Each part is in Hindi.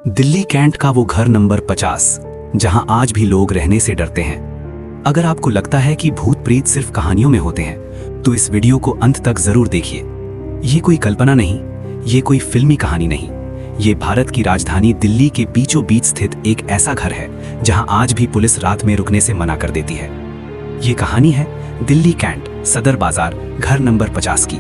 दिल्ली कैंट का वो घर नंबर 50, जहां आज भी लोग रहने से डरते हैं। अगर आपको लगता है कि भूत प्रेत सिर्फ कहानियों में होते हैं, तो इस वीडियो को अंत तक जरूर देखिए। ये कोई कल्पना नहीं, ये कोई फिल्मी कहानी नहीं, ये भारत की राजधानी दिल्ली के बीचों बीच स्थित एक ऐसा घर है जहां आज भी पुलिस रात में रुकने से मना कर देती है। ये कहानी है दिल्ली कैंट सदर बाजार घर नंबर 50 की,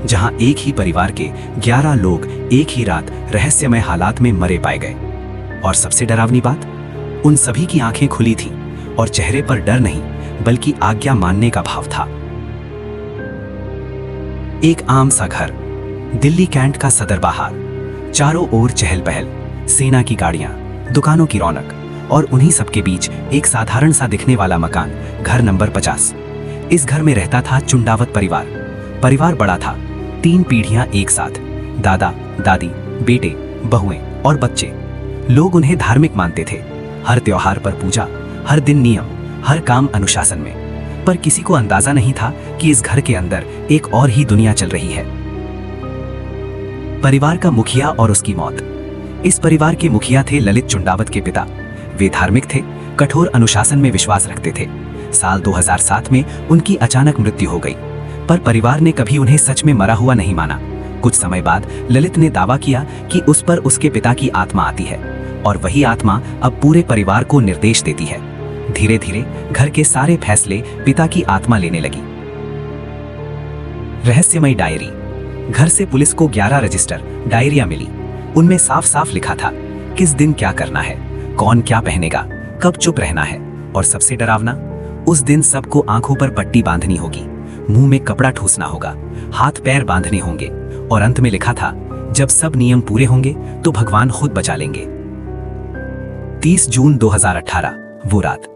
जहां एक ही परिवार के 11 लोग एक ही रात रहस्यमय हालात में मरे पाए गए। और सबसे डरावनी बात, उन सभी की आंखें खुली थीं और चेहरे पर डर नहीं बल्कि आज्ञा मानने का भाव था। एक आम सा घर, दिल्ली कैंट का सदर बाजार, चारों ओर चहल पहल, सेना की गाड़ियां, दुकानों की रौनक और उन्हीं सबके बीच एक साधारण सा दिखने वाला मकान घर नंबर 50। इस घर में रहता था चुंडावत परिवार बड़ा था, 3 पीढ़ियां एक साथ, दादा दादी, बेटे, बहुएं और बच्चे। लोग उन्हें धार्मिक मानते थे, हर त्योहार पर पूजा, हर दिन नियम, हर काम अनुशासन में। पर किसी को अंदाजा नहीं था कि इस घर के अंदर एक और ही दुनिया चल रही है। परिवार का मुखिया और उसकी मौत। इस परिवार के मुखिया थे ललित चुंडावत के पिता। वे धार्मिक थे, कठोर अनुशासन में विश्वास रखते थे। साल 2007 में उनकी अचानक मृत्यु हो गई, पर परिवार ने कभी उन्हें सच में मरा हुआ नहीं माना। कुछ समय बाद ललित ने दावा किया कि उस पर उसके पिता की आत्मा आती है और वही आत्मा अब पूरे परिवार को निर्देश देती है। धीरे धीरे घर के सारे फैसले पिता की आत्मा लेने लगी। रहस्यमय डायरी। घर से पुलिस को 11 रजिस्टर डायरियां मिली। उनमें साफ साफ लिखा था किस दिन क्या करना है, कौन क्या पहनेगा, कब चुप रहना है और सबसे डरावना, उस दिन सबको आंखों पर पट्टी बांधनी होगी, मुंह में कपड़ा ठूसना होगा, हाथ पैर बांधने होंगे और अंत में लिखा था जब सब नियम पूरे होंगे तो भगवान खुद बचा लेंगे। 30 जून 2018 वो रात।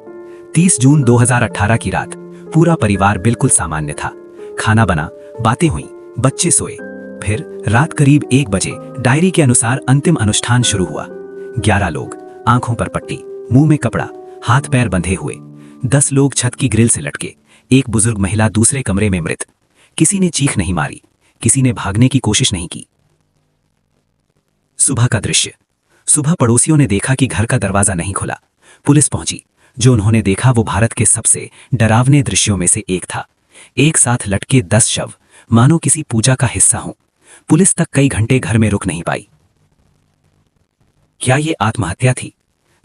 30 जून 2018 की रात पूरा परिवार बिल्कुल सामान्य था। खाना बना, बातें हुई, बच्चे सोए। फिर रात करीब 1 बजे डायरी के अनुसार अंतिम अनुष्ठान शुरू हुआ। 11 लोग, आंखों पर पट्टी, मुंह में कपड़ा, हाथ पैर बंधे हुए। 10 लोग छत की ग्रिल से लटके, एक बुजुर्ग महिला दूसरे कमरे में मृत। किसी ने चीख नहीं मारी, किसी ने भागने की कोशिश नहीं की। सुबह का दृश्य। सुबह पड़ोसियों ने देखा कि घर का दरवाजा नहीं खुला। पुलिस पहुंची। जो उन्होंने देखा वो भारत के सबसे डरावने दृश्यों में से एक था। एक साथ लटके 10 शव, मानो किसी पूजा का हिस्सा हो। पुलिस तक कई घंटे घर में रुक नहीं पाई। क्या ये आत्महत्या थी?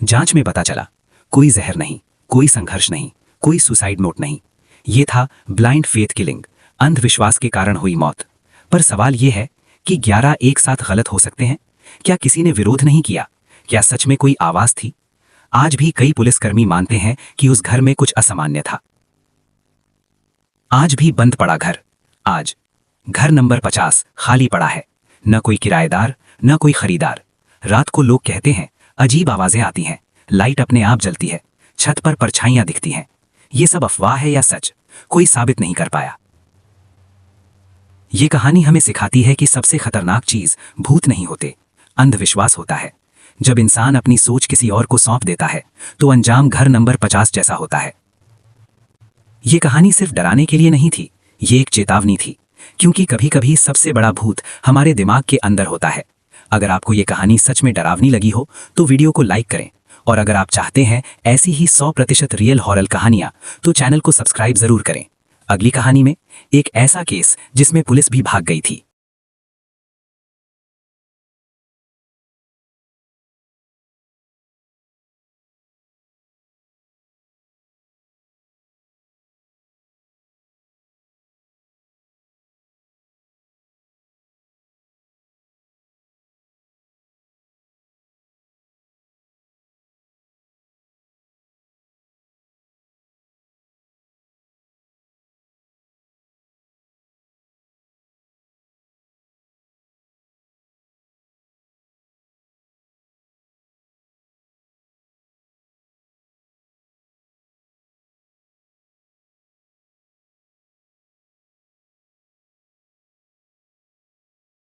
जांच में पता चला कोई जहर नहीं, कोई संघर्ष नहीं, कोई सुसाइड नोट नहीं। ये था ब्लाइंड फेथ किलिंग, अंधविश्वास के कारण हुई मौत। पर सवाल यह है कि 11 एक साथ गलत हो सकते हैं? क्या किसी ने विरोध नहीं किया? क्या सच में कोई आवाज थी? आज भी कई पुलिसकर्मी मानते हैं कि उस घर में कुछ असामान्य था। आज भी बंद पड़ा घर। आज घर नंबर 50 खाली पड़ा है। न कोई किराएदार, न कोई खरीदार। रात को लोग कहते हैं अजीब आवाजें आती हैं, लाइट अपने आप जलती है, छत पर परछाइयां दिखती हैं। ये सब अफवाह है या सच, कोई साबित नहीं कर पाया। ये कहानी हमें सिखाती है कि सबसे खतरनाक चीज भूत नहीं होते, अंधविश्वास होता है। जब इंसान अपनी सोच किसी और को सौंप देता है तो अंजाम घर नंबर 50 जैसा होता है। ये कहानी सिर्फ डराने के लिए नहीं थी, ये एक चेतावनी थी, क्योंकि कभी कभी सबसे बड़ा भूत हमारे दिमाग के अंदर होता है। अगर आपको ये कहानी सच में डरावनी लगी हो तो वीडियो को लाइक करें, और अगर आप चाहते हैं ऐसी ही 100% रियल हॉरर कहानियां तो चैनल को सब्सक्राइब जरूर करें। अगली कहानी में एक ऐसा केस जिसमें पुलिस भी भाग गई थी।